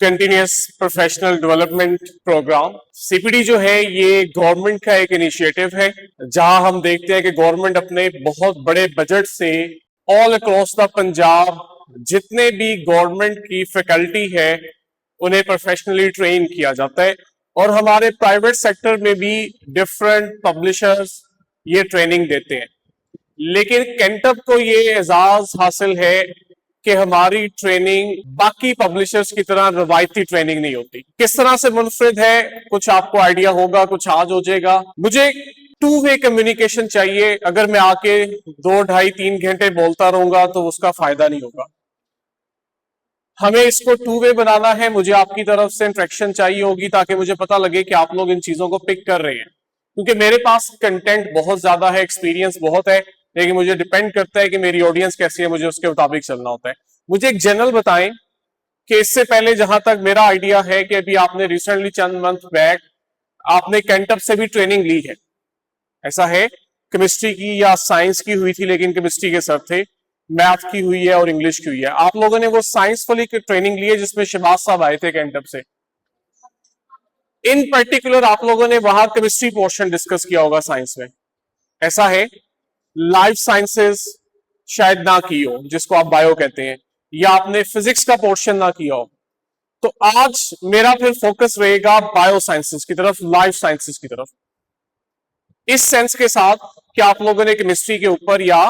Continuous professional development program. CPD जो है ये गवर्नमेंट का एक इनिशिएटिव है, जहां हम देखते हैं कि गवर्नमेंट अपने बहुत बड़े बजट से ऑल अक्रॉस द पंजाब जितने भी गवर्नमेंट की फैकल्टी है उन्हें प्रोफेशनली ट्रेन किया जाता है, और हमारे प्राइवेट सेक्टर में भी डिफरेंट पब्लिशर्स ये ट्रेनिंग देते हैं। लेकिन कैंटअप को ये एजाज हासिल है कि हमारी ट्रेनिंग बाकी पब्लिशर्स की तरह रवायती ट्रेनिंग नहीं होती। किस तरह से मुनफरिद है, कुछ आपको आइडिया होगा, कुछ आज हो जाएगा। मुझे टू वे कम्युनिकेशन चाहिए। अगर मैं आके 2, 2.5, 3 घंटे बोलता रहूंगा तो उसका फायदा नहीं होगा। हमें इसको टू वे बनाना है। मुझे आपकी तरफ से इंट्रैक्शन चाहिए होगी ताकि मुझे पता लगे कि आप लोग इन चीजों को पिक कर रहे हैं, क्योंकि मेरे पास कंटेंट बहुत ज्यादा है, एक्सपीरियंस बहुत है, लेकिन मुझे डिपेंड करता है कि मेरी ऑडियंस कैसी है, मुझे उसके मुताबिक चलना होता है। मुझे एक जनरल बताएं कि इससे पहले जहां तक मेरा आइडिया है कि अभी आपने रिसेंटली चंद मंथ बैक आपने कैंटअप से भी ट्रेनिंग ली है, ऐसा है? केमिस्ट्री की या साइंस की हुई थी, लेकिन केमिस्ट्री के सर थे, मैथ की हुई है और इंग्लिश की हुई है। आप लोगों ने वो साइंस वाली की ट्रेनिंग ली है जिसमें शहबाज साहब आए थे कैंटअप से। इन पर्टिकुलर आप लोगों ने वहां केमिस्ट्री पोर्शन डिस्कस किया होगा साइंस में, ऐसा है? लाइफ साइंसेस शायद ना की हो, जिसको आप बायो कहते हैं, या आपने फिजिक्स का पोर्शन ना किया हो। तो आज मेरा फिर फोकस रहेगा बायो साइंसेस की तरफ, लाइफ साइंसेस की तरफ, इस सेंस के साथ कि आप लोगों ने केमिस्ट्री के ऊपर या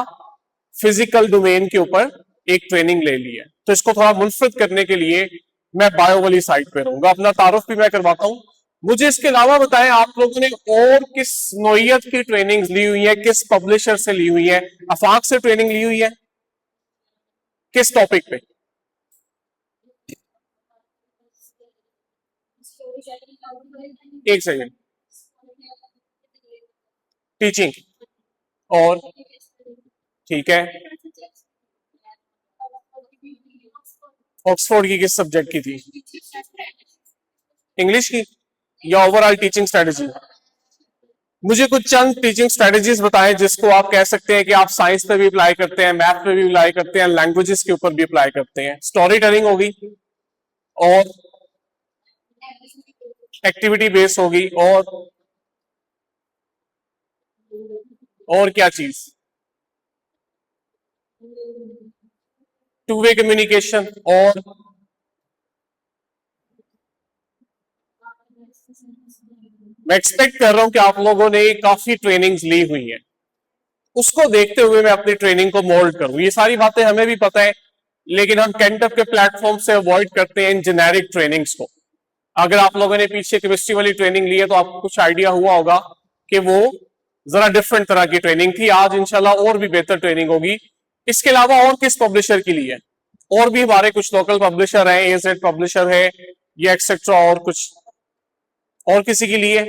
फिजिकल डोमेन के ऊपर एक ट्रेनिंग ले ली है। तो इसको थोड़ा मुनफरद करने के लिए मैं बायो वाली साइड पे रहूंगा। अपना तारुफ भी मैं करवाता हूं। मुझे इसके अलावा बताएं, आप लोगों ने और किस नोयत की ट्रेनिंग ली हुई है, किस पब्लिशर से ली हुई है? अफाक से ट्रेनिंग ली हुई है? किस टॉपिक पे? एक सेकेंड। टीचिंग और ठीक है, ऑक्सफोर्ड की किस सब्जेक्ट की थी? इंग्लिश की या ओवरऑल टीचिंग स्ट्रेटेजी? मुझे कुछ चंद टीचिंग स्ट्रेटेजीज बताएं जिसको आप कह सकते हैं कि आप साइंस पे भी अप्लाई करते हैं, मैथ पे भी अप्लाई करते हैं, लैंग्वेजेस के ऊपर भी अप्लाई करते हैं। स्टोरी टेलिंग होगी और एक्टिविटी बेस होगी और क्या चीज? Two way communication. और मैं एक्सपेक्ट कर रहा हूं कि आप लोगों ने काफी ट्रेनिंग्स ली हुई है, उसको देखते हुए मैं अपनी ट्रेनिंग को मोल्ड करूं। ये सारी बातें हमें भी पता है, लेकिन हम कैंटअप के प्लेटफॉर्म से अवॉइड करते हैं इन जेनेरिक ट्रेनिंग्स को। अगर आप लोगों ने पीछे केमिस्ट्री वाली ट्रेनिंग ली है तो आपको कुछ आइडिया हुआ होगा कि वो जरा डिफरेंट तरह की ट्रेनिंग थी। आज इंशाल्लाह और भी बेहतर ट्रेनिंग होगी। इसके अलावा और किस पब्लिशर के लिए? और भी हमारे कुछ लोकल पब्लिशर है, एजेड पब्लिशर है, ये एक्सेट्रा, और कुछ और किसी के लिए?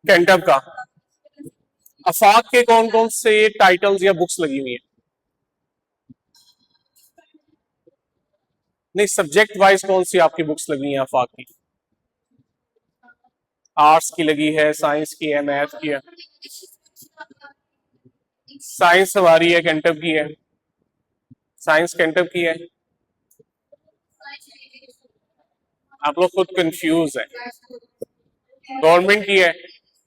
कैंटअप का अफाक के कौन कौन से टाइटल्स या बुक्स लगी हुई है? नहीं, सब्जेक्ट वाइज कौन सी आपकी बुक्स लगी हैं अफाक की? आर्ट्स की लगी है, साइंस की है, मैथ की है। साइंस हमारी है, कैंटअप की है। साइंस कैंटअप की है। आप लोग खुद कंफ्यूज है। गवर्नमेंट की है।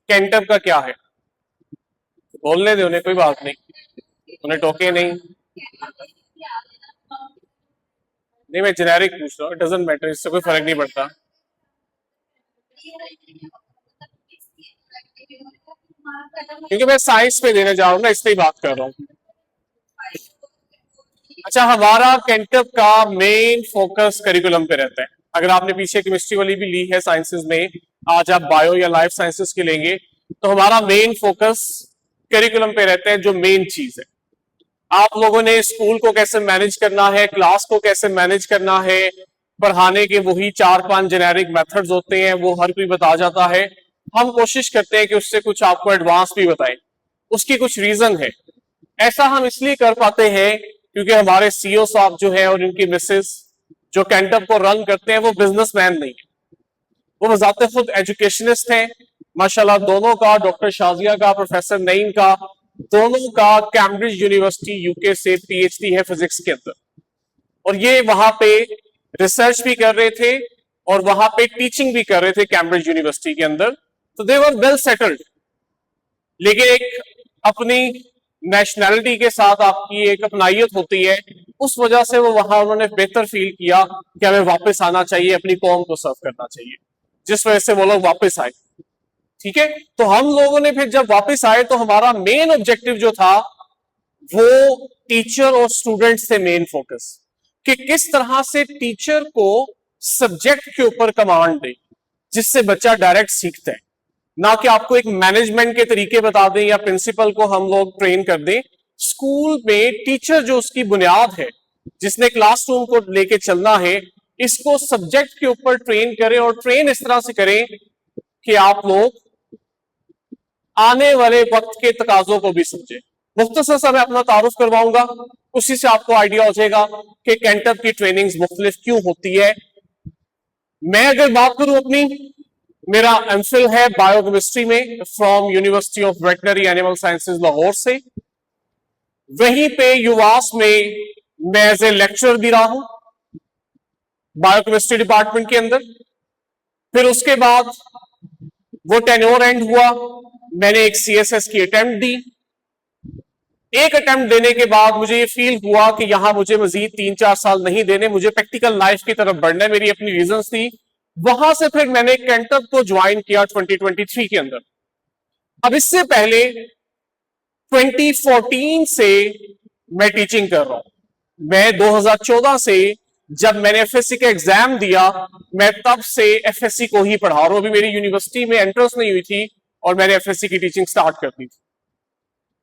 कैंटअप का क्या है? बोलने दे उन्हें, कोई बात नहीं, उन्हें टोके नहीं। नहीं, मैं जेनेरिक पूछ रहा हूँ, इट डजंट मैटर, इससे कोई फर्क नहीं पड़ता। क्योंकि मैं साइंस पे देने जा रहा हूँ ना, इसलिए बात कर रहा हूँ। अच्छा, हमारा कैंटअप का मेन फोकस करिकुलम पे रहता है। अगर आपने पीछे केमिस्ट्री वाली भी ली है साइंसेस में, आज आप बायो या लाइफ साइंसेस की लेंगे, तो हमारा मेन फोकस करिकुलम पे रहता है। जो मेन चीज है, आप लोगों ने स्कूल को कैसे मैनेज करना है, क्लास को कैसे मैनेज करना है, पढ़ाने के वही 4-5 जेनेरिक मेथड्स होते हैं, वो हर कोई बता जाता है। हम कोशिश करते हैं कि उससे कुछ आपको एडवांस भी बताएं। उसकी कुछ रीजन है। ऐसा हम इसलिए कर पाते हैं क्योंकि हमारे सीईओ साहब जो है और इनकी मिसेस जो कैंटअप को रन करते हैं, वो बिजनेसमैन नहीं है, वो बजाते खुद एजुकेशनिस्ट हैं। माशाल्लाह दोनों का, डॉक्टर शाजिया का, प्रोफेसर नईम का, दोनों का कैम्ब्रिज यूनिवर्सिटी यूके से पीएचडी है फिजिक्स के अंदर। और ये वहां पे रिसर्च भी कर रहे थे और वहां पे टीचिंग भी कर रहे थे कैम्ब्रिज यूनिवर्सिटी के अंदर। तो दे वर वेल सेटल्ड, लेकिन एक अपनी नेशनैलिटी के साथ आपकी एक अपनाइयत होती है, उस वजह से वो वहां उन्होंने बेहतर फील किया कि हमें वापस आना चाहिए, अपनी कौम को सर्व करना चाहिए, जिस वजह से वो लोग वापस आए। ठीक है, तो हम लोगों ने फिर जब वापस आए तो हमारा मेन ऑब्जेक्टिव जो था वो टीचर और स्टूडेंट्स थे मेन फोकस, कि किस तरह से टीचर को सब्जेक्ट के ऊपर कमांड दे जिससे बच्चा डायरेक्ट सीखता है, ना कि आपको एक मैनेजमेंट के तरीके बता दें या प्रिंसिपल को हम लोग ट्रेन कर दें। स्कूल में टीचर जो उसकी बुनियाद है, जिसने क्लासरूम को लेके चलना है, इसको सब्जेक्ट के ऊपर ट्रेन करें और ट्रेन इस तरह से करें कि आप लोग आने वाले वक्त के तकाजों को भी समझें। मुख्तसर सा मैं अपना तारुफ करवाऊंगा, उसी से आपको आइडिया हो जाएगा कि कैंटअप की ट्रेनिंग्स मुख्तलिफ क्यों होती है। मैं अगर बात करूं अपनी, मेरा एमफिल है बायोकेमिस्ट्री में from university of veterinary animal sciences Lahore से। वहीं पे युवास में मैं एज ए लेक्चरर भी रहा हूं बायोकेमिस्ट्री डिपार्टमेंट के अंदर। फिर उसके बाद वो टेन्योर एंड हुआ, मैंने एक सीएसएस की अटेम्प्ट दी। एक अटेम्प्ट देने के बाद मुझे ये फील हुआ कि यहां मुझे मजीद 3-4 साल नहीं देने, मुझे प्रैक्टिकल लाइफ की तरफ बढ़ना है, मेरी अपनी रीजंस थी। वहां से फिर मैंने कैंटअप को ज्वाइन किया 2023 के अंदर। अब इससे पहले 2014 से मैं टीचिंग कर रहा हूं। मैं 2014 से जब मैंने एफएससी का एग्जाम दिया, मैं तब से एफएससी को ही पढ़ा रहा हूं। अभी मेरी यूनिवर्सिटी में एंट्रेंस नहीं हुई थी और मैंने एफएससी की टीचिंग स्टार्ट कर दी थी।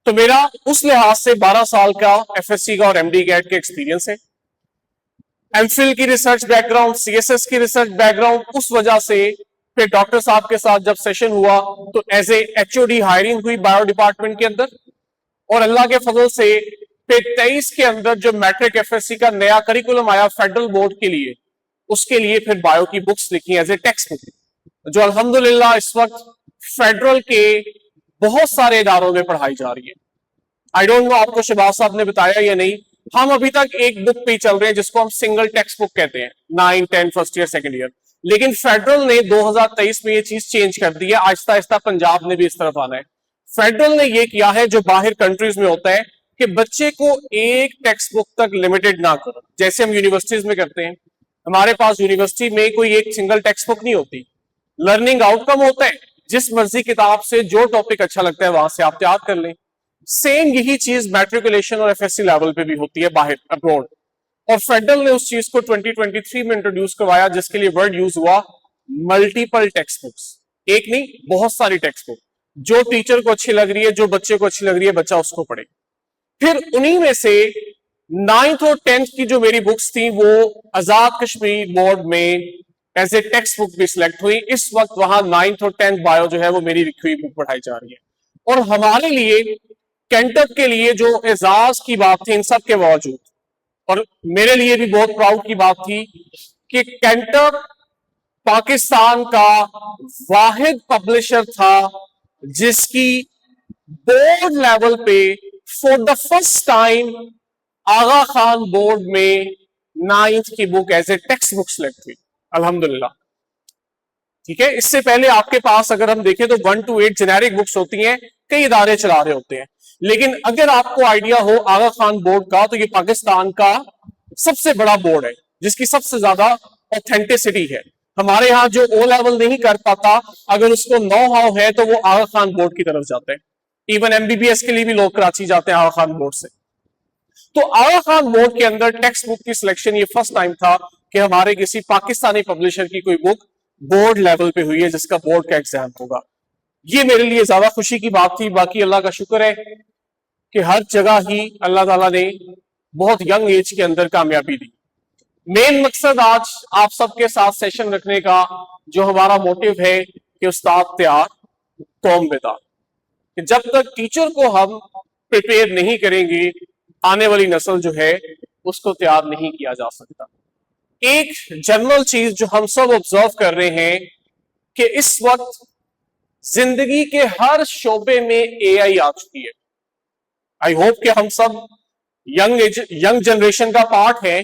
तो मेरा उस लिहाज से 12 साल का एफएससी का और एमडी कैट का एक्सपीरियंस है। एमफिल की रिसर्च बैकग्राउंड, सीएसएस की रिसर्च बैकग्राउंड, उस वजह से फिर डॉक्टर साहब के साथ जब सेशन हुआ तो एज ए एचओडी हायरिंग हुई बायो डिपार्टमेंट के अंदर। और अल्लाह के फजल से फिर 23 के अंदर जो मैट्रिक एफएससी का नया करिकुलम आया फेडरल बोर्ड के लिए, उसके लिए फिर बायो की बुक्स लिखी एज ए टेक्स्ट बुक, जो अल्हम्दुलिल्लाह इस वक्त फेडरल के बहुत सारे इदारों में पढ़ाई जा रही है। आई डोंट नो आपको शहबाज साहब ने बताया या नहीं, हम अभी तक एक बुक पे चल रहे हैं जिसको हम सिंगल टेक्स्ट बुक कहते हैं, 9, 10 फर्स्ट ईयर सेकंड ईयर। लेकिन फेडरल ने 2023 में ये चीज चेंज कर दी है, आहिस्ता आहिस्ता पंजाब ने भी इस तरफ आना है। फेडरल ने ये किया है जो बाहर कंट्रीज में होता है कि बच्चे को एक टेक्स्ट बुक तक लिमिटेड ना करो, जैसे हम यूनिवर्सिटीज में करते हैं। हमारे पास यूनिवर्सिटी में कोई एक सिंगल टेक्स्ट बुक नहीं होती, लर्निंग आउटकम होता है, जिस मर्जी किताब से जो टॉपिक अच्छा लगता है वहां से आप तैयार कर लें। सेम यही चीज मैट्रिकुलेशन और एफएससी लेवल पे भी होती है बाहर अब्रॉड। और फेडरल ने उस चीज को 2023 में इंट्रोड्यूस करवाया, जिसके लिए वर्ड यूज हुआ मल्टीपल टेक्स्ट बुक्स। एक नहीं, बहुत सारी टेक्स्ट बुक, जो टीचर को अच्छी लग रही है, जो बच्चे को अच्छी लग रही है, बच्चा उसको पढ़े। फिर उन्हीं में से 9th और 10th की जो मेरी बुक्स थी वो आजाद कश्मीर बोर्ड में एज ए टेक्स्ट बुक भी सिलेक्ट हुई। इस वक्त वहां 9th और 10th बायो जो है वो मेरी लिखी हुई बुक पढ़ाई जा रही है। और हमारे लिए कैंटअप के लिए जो एजाज की बात थी इन सब के बावजूद, और मेरे लिए भी बहुत प्राउड की बात थी कि कैंटअप पाकिस्तान का वाहिद पब्लिशर था जिसकी बोर्ड लेवल पे for the first time Aga Khan board में 9th की book as a text book select हुई, अल्हम्दुलिल्लाह। ठीक है, इससे पहले आपके पास अगर हम देखें तो 1 to 8 जेनेरिक बुक्स होती हैं, कई इदारे चला रहे होते हैं। लेकिन अगर आपको आइडिया हो आगा खान बोर्ड का, तो ये पाकिस्तान का सबसे बड़ा बोर्ड है जिसकी सबसे ज्यादा ऑथेंटिसिटी है। हमारे यहाँ जो ओ लेवल नहीं कर पाता, अगर उसको नो हाउ है तो वो आगा खान बोर्ड की तरफ जाते हैं। इवन एमबीबीएस के लिए भी लोग कराची जाते हैं आगा खान बोर्ड से। तो आगा खान बोर्ड के अंदर टेक्स्ट बुक की सिलेक्शन ये फर्स्ट टाइम था कि हमारे किसी पाकिस्तानी पब्लिशर की कोई बुक बोर्ड लेवल पे हुई है जिसका बोर्ड का एग्जाम होगा। ये मेरे लिए ज्यादा खुशी की बात थी। बाकी अल्लाह का शुक्र है कि हर जगह ही अल्लाह ताला ने बहुत यंग एज के अंदर कामयाबी दी। मेन मकसद आज आप सबके साथ सेशन रखने का जो हमारा मोटिव है कि उस्ताद तैयार कौम बेदार, कि जब तक टीचर को हम प्रिपेयर नहीं करेंगे आने वाली नस्ल जो है उसको तैयार नहीं किया जा सकता। एक जनरल चीज जो हम सब ऑब्जर्व कर रहे हैं कि इस वक्त जिंदगी के हर शोबे में एआई आ चुकी है। आई होप कि हम सब यंग जनरेशन का पार्ट है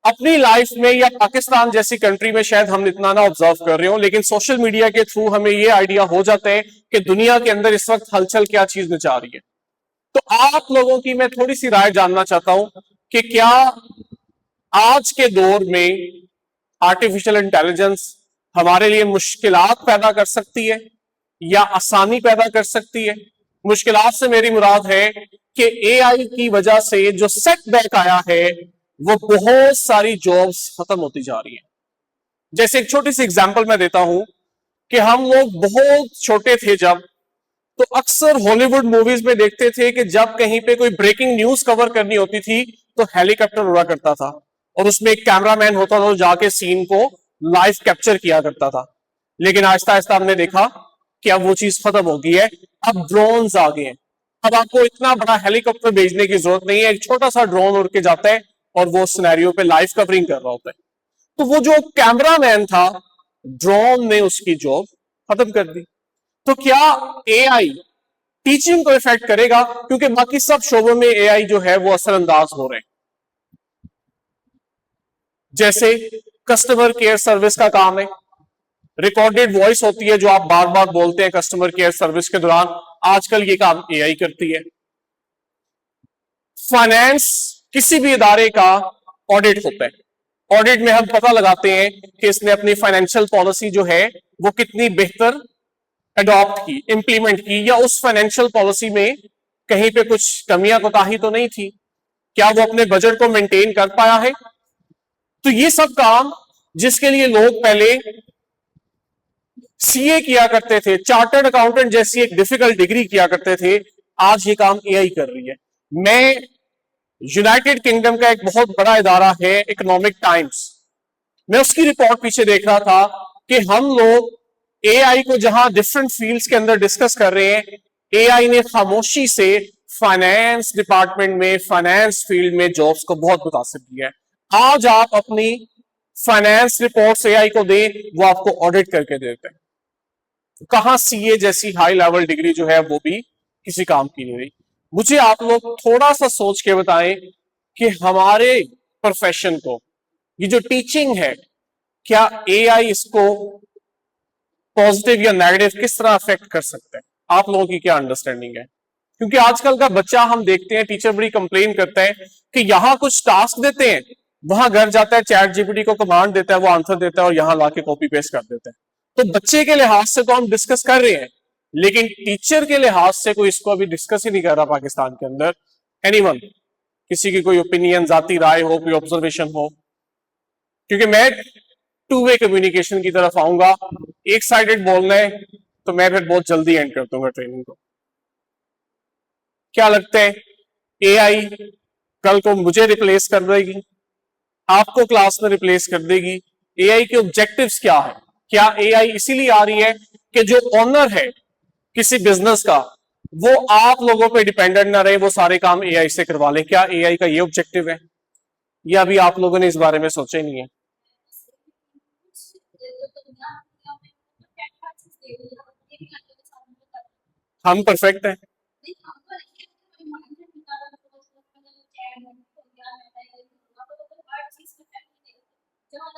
अपनी लाइफ में या पाकिस्तान जैसी कंट्री में शायद हम इतना ना ऑब्जर्व कर रहे हो, लेकिन सोशल मीडिया के थ्रू हमें ये आइडिया हो जाता है कि दुनिया के अंदर इस वक्त हलचल क्या चीज मचा रही है। तो आप लोगों की मैं थोड़ी सी राय जानना चाहता हूं कि क्या आज के दौर में आर्टिफिशियल इंटेलिजेंस हमारे लिए मुश्किलात पैदा कर सकती है या आसानी पैदा कर सकती है। मुश्किलात से मेरी मुराद है कि एआई की वजह से जो सेटबैक आया है वो बहुत सारी जॉब्स खत्म होती जा रही है। जैसे एक छोटी सी एग्जांपल मैं देता हूं कि हम लोग बहुत छोटे थे जब, तो अक्सर हॉलीवुड मूवीज में देखते थे कि जब कहीं पे कोई ब्रेकिंग न्यूज कवर करनी होती थी तो हेलीकॉप्टर उड़ा करता था और उसमें एक कैमरामैन होता था जो जाके सीन को लाइव कैप्चर किया करता था। लेकिन आहिस्ता आहिस्ता हमने देखा कि अब वो चीज खत्म हो गई है, अब ड्रोन्स आ गए हैं। अब आपको इतना बड़ा हेलीकॉप्टर भेजने की जरूरत नहीं है, एक छोटा सा ड्रोन उड़ के जाता है और वो सिनेरियो पे लाइव कवरिंग कर रहा होता है। तो वो जो कैमरामैन था, ड्रोन ने उसकी जॉब खत्म कर दी। तो क्या एआई टीचिंग को इफेक्ट करेगा? क्योंकि बाकी सब शोबों में एआई जो है वो असरअंदाज हो रहे हैं। जैसे कस्टमर केयर सर्विस का काम है, रिकॉर्डेड वॉइस होती है जो आप बार बार बोलते हैं कस्टमर केयर सर्विस के दौरान, आजकल ये काम एआई करती है। फाइनेंस, किसी भी इदारे का ऑडिट होता है। ऑडिट में हम पता लगाते हैं कि इसने अपनी फाइनेंशियल पॉलिसी जो है वो कितनी बेहतर अडॉप्ट की, इंप्लीमेंट की, या उस फाइनेंशियल पॉलिसी में कहीं पे कुछ कमियां कोताही तो नहीं थी, क्या वो अपने बजट को मेंटेन कर पाया है। तो ये सब काम जिसके लिए लोग पहले सीए किया करते थे, चार्टर्ड अकाउंटेंट जैसी एक डिफिकल्ट डिग्री किया करते थे, आज ये काम एआई कर रही है। मैं यूनाइटेड किंगडम का एक बहुत बड़ा इदारा है इकोनॉमिक टाइम्स, मैं उसकी रिपोर्ट पीछे देख रहा था कि हम लोग एआई को जहां डिफरेंट फील्ड्स के अंदर डिस्कस कर रहे हैं, एआई ने खामोशी से फाइनेंस डिपार्टमेंट में, फाइनेंस फील्ड में जॉब्स को बहुत मुतासिर किया है। आज आप अपनी फाइनेंस रिपोर्ट्स एआई को दें, वो आपको ऑडिट करके देते हैं। कहां सीए जैसी हाई लेवल डिग्री जो है वो भी किसी काम की नहीं रही। मुझे आप लोग थोड़ा सा सोच के बताएं कि हमारे प्रोफेशन को, ये जो टीचिंग है, क्या एआई इसको पॉजिटिव या नेगेटिव किस तरह अफेक्ट कर सकते हैं? आप लोगों की क्या अंडरस्टैंडिंग है? क्योंकि आजकल का बच्चा हम देखते हैं, टीचर बड़ी कंप्लेन करता है कि यहां कुछ टास्क देते हैं, वहां घर जाता है, चैट जीपीटी को कमांड देता है, वो आंसर देता है और यहां लाके कॉपी पेस्ट कर देता है। तो बच्चे के लिहाज से तो हम डिस्कस कर रहे हैं, लेकिन टीचर के लिहाज से कोई इसको अभी डिस्कस ही नहीं कर रहा पाकिस्तान के अंदर। एनीवन, किसी की कोई ओपिनियन, जाती राय हो, कोई ऑब्जर्वेशन हो? क्योंकि मैं टू वे कम्युनिकेशन की तरफ आऊंगा, एक साइडेड बोलना है तो मैं फिर बहुत जल्दी एंड कर दूंगा ट्रेनिंग को। क्या लगता है एआई कल को मुझे रिप्लेस कर देगी, आपको क्लास में रिप्लेस कर देगी? एआई के ऑब्जेक्टिव्स क्या है? क्या एआई इसीलिए आ रही है कि जो ओनर है किसी बिजनेस का, वो आप लोगों पे डिपेंडेंट ना रहे, वो सारे काम एआई से करवा ले? क्या एआई का ये ऑब्जेक्टिव है, या अभी आप लोगों ने इस बारे में सोचा ही नहीं है? हम परफेक्ट हैं?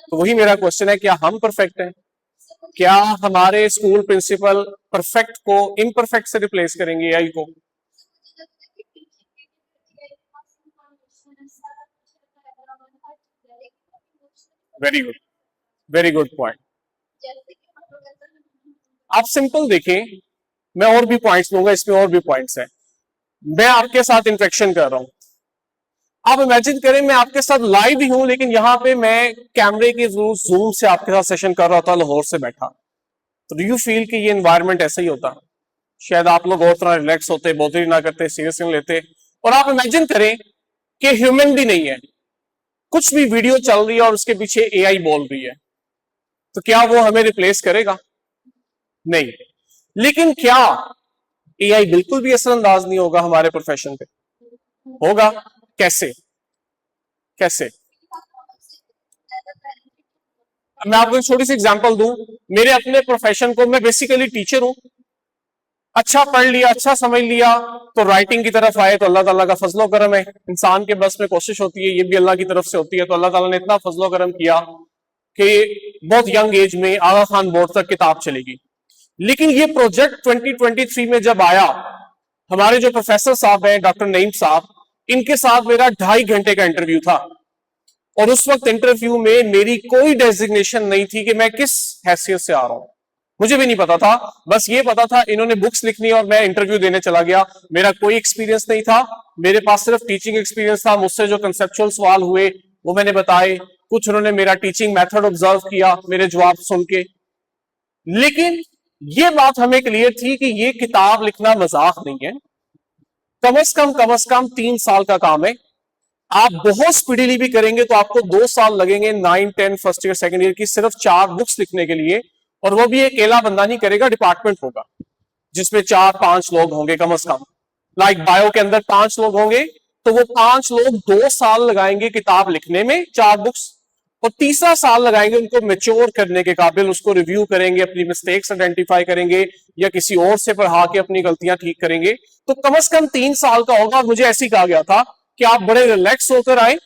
तो वही मेरा क्वेश्चन है, क्या हम परफेक्ट हैं? क्या हमारे स्कूल प्रिंसिपल परफेक्ट को इम्परफेक्ट से रिप्लेस करेंगे एआई को? Very good, very good point. आप सिंपल देखें, मैं और भी पॉइंट्स लूंगा, इसमें और भी पॉइंट्स हैं। मैं आपके साथ इंटरेक्शन कर रहा हूं, आप इमेजिन करें मैं आपके साथ लाइव ही हूं, लेकिन यहां पे मैं कैमरे के जूम से आपके साथ सेशन कर रहा था लाहौर से बैठा। तो डू यू फील कि ये एनवायरनमेंट ऐसा ही होता? शायद आप लोग और तरह रिलैक्स होते, बोतरी ना करते, सीरियस नहीं लेते। और आप इमेजिन करें कि ह्यूमन भी नहीं है, कुछ भी वीडियो चल रही है और उसके पीछे एआई बोल रही है, तो क्या वो हमें रिप्लेस करेगा? नहीं। लेकिन क्या एआई बिल्कुल भी असरअंदाज नहीं होगा हमारे प्रोफेशन पे? होगा। कैसे? कैसे? मैं आपको एक छोटी सी एग्जांपल दूं, मेरे अपने प्रोफेशन को, मैं बेसिकली टीचर हूं। अच्छा पढ़ लिया, अच्छा समझ लिया, तो राइटिंग की तरफ आए तो अल्लाह ताला का फजलो करम है। इंसान के बस में कोशिश होती है, ये भी अल्लाह की तरफ से होती है। तो अल्लाह ताला ने इतना फजलो करम किया कि बहुत यंग एज में आगा खान बोर्ड तक किताब चलेगी। लेकिन ये प्रोजेक्ट 2023 में जब आया, हमारे जो प्रोफेसर साहब हैं डॉक्टर नईम साहब, इनके साथ मेरा 2.5 घंटे का इंटरव्यू था। और उस वक्त इंटरव्यू में मेरी कोई डेजिग्नेशन नहीं थी कि मैं किस हैसियत से आ रहा हूं, मुझे भी नहीं पता था। बस ये पता था इन्होंने बुक्स लिखनी और मैं इंटरव्यू देने चला गया। मेरा कोई एक्सपीरियंस नहीं था, मेरे पास सिर्फ टीचिंग एक्सपीरियंस था। मुझसे जो कंसेप्चुअल सवाल हुए वो मैंने बताए, कुछ उन्होंने मेरा टीचिंग मेथड ऑब्जर्व किया मेरे जवाब सुन के। लेकिन ये बात हमें क्लियर थी कि ये किताब लिखना मजाक नहीं है। कम से कम 3 साल का काम है। आप बहुत स्पीडीली भी करेंगे तो आपको 2 साल लगेंगे 9, 10 फर्स्ट ईयर सेकंड ईयर की सिर्फ 4 बुक्स लिखने के लिए। और वो भी अकेला बंदा नहीं करेगा, डिपार्टमेंट होगा जिसमें 4-5 लोग होंगे कम से कम। लाइक बायो के अंदर 5 लोग होंगे, तो वो 5 लोग 2 साल लगाएंगे किताब लिखने में 4 बुक्स, और तीसरा साल लगाएंगे उनको मेच्योर करने के काबिल, उसको रिव्यू करेंगे, अपनी मिस्टेक्स आइडेंटिफाई करेंगे या किसी और से पढ़ा के अपनी गलतियां ठीक करेंगे। तो कम से कम 3 साल का होगा। और मुझे ऐसे ही कहा गया था कि आप बड़े रिलैक्स होकर आए,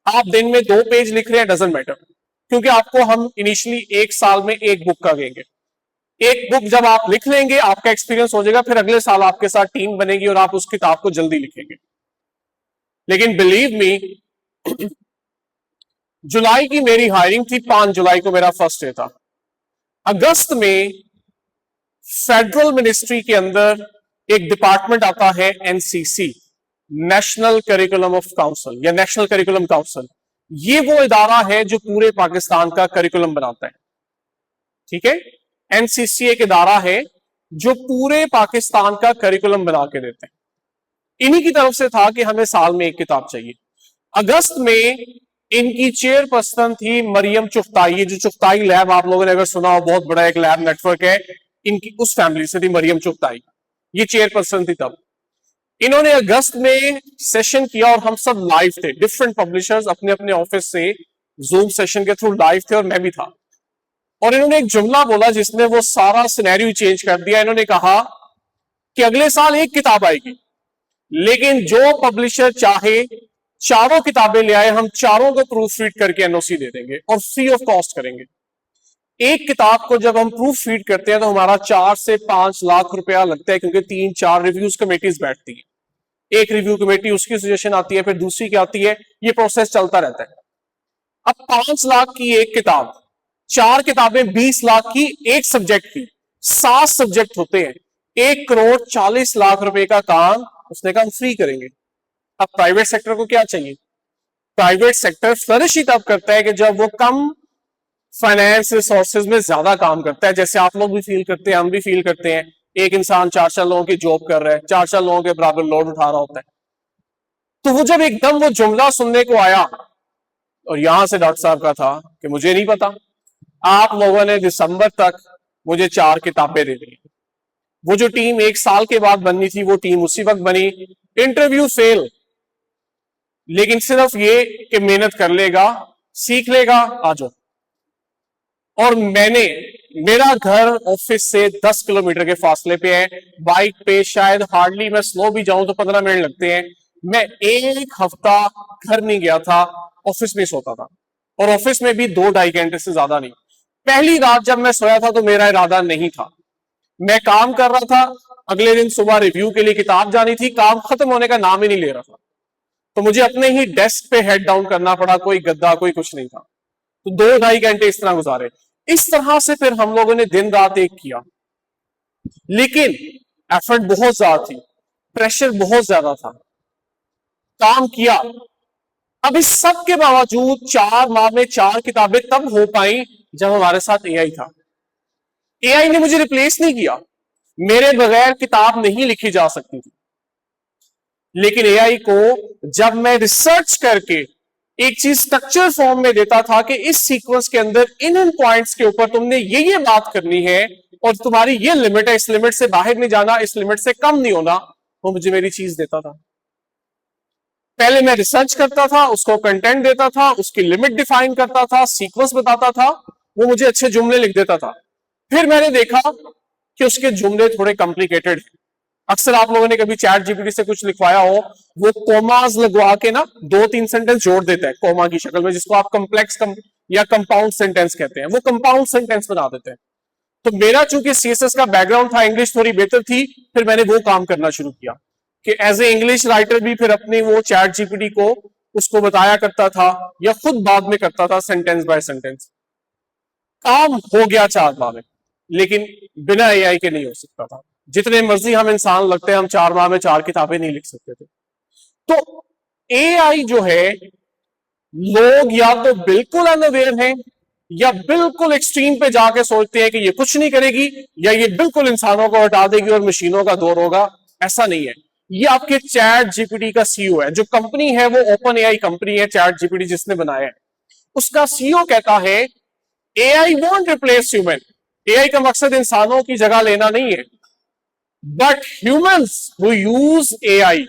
आप दिन में 2 पेज लिख रहे हैं डजंट मैटर, क्योंकि आपको हम इनिशियली 1 साल में 1 बुक का देंगे। 1 बुक जब आप लिख लेंगे आपका एक्सपीरियंस हो जाएगा, फिर अगले साल आपके साथ टीम बनेगी और आप उस किताब को जल्दी लिखेंगे। लेकिन बिलीव मी, जुलाई की मेरी हायरिंग थी, 5 जुलाई को मेरा फर्स्ट डे था। अगस्त में फेडरल मिनिस्ट्री के अंदर एक डिपार्टमेंट आता है NCC, national curriculum of council या नेशनल करिकुलम काउंसिल। ये वो इदारा है जो पूरे पाकिस्तान का करिकुलम बनाता है। ठीक है, एनसीसी एक इदारा है जो पूरे पाकिस्तान का करिकुलम बना के देते हैं। इन्हीं की तरफ से था कि हमें साल में 1 किताब चाहिए। अगस्त में इनकी चेयरपर्सन थी मरियम चुगताई। ये जो चुगताई लैब आप लोगों ने अगर सुना हो, बहुत बड़ा एक लैब नेटवर्क है, इनकी उस फैमिली से थी मरियम चुगताई, ये चेयरपर्सन थी तब। इन्होंने अगस्त में सेशन किया और हम सब लाइव थे, डिफरेंट पब्लिशर्स अपने अपने ऑफिस से जूम सेशन के थ्रू लाइव थे और मैं भी था। और इन्होंने एक जुमला बोला जिसने वो सारा सिनेरियो चेंज कर दिया। इन्होंने कहा कि अगले साल 1 किताब आएगी, लेकिन जो पब्लिशर चाहे 4 किताबें ले आए, हम 4 को प्रूफ रीड करके एनओसी दे देंगे और फ्री ऑफ कॉस्ट करेंगे। 1 किताब को जब हम प्रूफ रीड करते हैं तो हमारा 4 से 5 लाख रुपया लगता है, क्योंकि 3-4 रिव्यूज कमेटीज बैठती है। एक रिव्यू कमेटी उसकी सजेशन आती है, फिर दूसरी की आती है, ये प्रोसेस चलता रहता है। अब 5 लाख की 1 किताब, 4 किताबें 20 लाख की, एक सब्जेक्ट की, 7 सब्जेक्ट होते हैं, 1 करोड़ 40 लाख रुपए का काम उसने कहा हम फ्री करेंगे। अब प्राइवेट सेक्टर को क्या चाहिए? प्राइवेट सेक्टर फ्लरिश ही तब करता है कि जब वो कम फाइनेंस रिसोर्सेज में ज्यादा काम करता है। जैसे आप लोग भी फील करते हैं, हम भी फील करते हैं, एक इंसान 4-4 लोगों की जॉब कर रहा है, 4-4 लोगों के बराबर लोड उठा रहा होता है। तो वो जब एकदम वो जुमला सुनने को आया, और यहां से डॉक्टर साहब का था कि मुझे नहीं पता, आप लोगों ने दिसंबर तक मुझे 4 किताबें दे दी। वो जो टीम 1 साल के बाद बननी थी वो टीम उसी वक्त बनी। इंटरव्यू फेल, लेकिन सिर्फ ये कि मेहनत कर लेगा, सीख लेगा, आ जाओ। और मेरा घर ऑफिस से 10 किलोमीटर के फासले पे है, बाइक पे शायद हार्डली मैं स्लो भी जाऊं तो 15 मिनट लगते हैं। मैं 1 हफ्ता घर नहीं गया था, ऑफिस में सोता था, और ऑफिस में भी 2-2.5 घंटे से ज्यादा नहीं। पहली रात जब मैं सोया था तो मेरा इरादा नहीं था, मैं काम कर रहा था। अगले दिन सुबह रिव्यू के लिए किताब जानी थी, काम खत्म होने का नाम ही नहीं ले रहा था, तो मुझे अपने ही डेस्क पे हेड डाउन करना पड़ा, कोई गद्दा कोई कुछ नहीं था। तो 2-2.5 घंटे इस तरह गुजारे। इस तरह से फिर हम लोगों ने दिन रात एक किया, लेकिन एफर्ट बहुत ज्यादा थी, प्रेशर बहुत ज्यादा था, काम किया। अब इस सब के बावजूद 4 माह में 4 किताबें तब हो पाई जब हमारे साथ एआई था। एआई ने मुझे रिप्लेस नहीं किया, मेरे बगैर किताब नहीं लिखी जा सकती थी। लेकिन एआई को जब मैं रिसर्च करके एक चीज स्ट्रक्चर फॉर्म में देता था कि इस सीक्वेंस के अंदर इन पॉइंट्स के ऊपर तुमने ये बात करनी है और तुम्हारी ये लिमिट है, इस लिमिट से बाहर नहीं जाना, इस लिमिट से कम नहीं होना, वो मुझे मेरी चीज देता था। पहले मैं रिसर्च करता था, उसको कंटेंट देता था, उसकी लिमिट डिफाइन करता था, सीक्वेंस बताता था, वो मुझे अच्छे जुमले लिख देता था। फिर मैंने देखा कि उसके जुमले थोड़े कॉम्प्लिकेटेड हैं। अक्सर आप लोगों ने कभी चैट जीपीटी से कुछ लिखवाया हो, वो कोमास लगवा के ना 2-3 सेंटेंस जोड़ देता है कोमा की शक्ल में, जिसको आप कॉम्प्लेक्स या कंपाउंड सेंटेंस कहते हैं, वो कंपाउंड सेंटेंस बना देते हैं। तो मेरा चूंकि सीएसएस का बैकग्राउंड था, इंग्लिश थोड़ी बेहतर थी, फिर मैंने वो काम करना शुरू किया कि एज ए इंग्लिश राइटर भी फिर अपने वो चैट जीपीटी को उसको बताया करता था या खुद बाद में करता था सेंटेंस बाय सेंटेंस। काम हो गया 4 माह में, लेकिन बिना एआई के नहीं हो सकता था। जितने मर्जी हम इंसान लगते हैं, हम 4 माह में 4 किताबें नहीं लिख सकते थे। तो एआई जो है, लोग या तो बिल्कुल अनअवेयर हैं या बिल्कुल एक्सट्रीम पे जाके सोचते हैं कि ये कुछ नहीं करेगी या ये बिल्कुल इंसानों को हटा देगी और मशीनों का दौर होगा। ऐसा नहीं है। ये आपके चैट जीपीटी का सीईओ है, जो कंपनी है वो ओपन एआई कंपनी है, चैट जीपीटी जिसने बनाया है, उसका सीईओ कहता है AI won't replace human. AI का मकसद इंसानों की जगह लेना नहीं है, but humans who use AI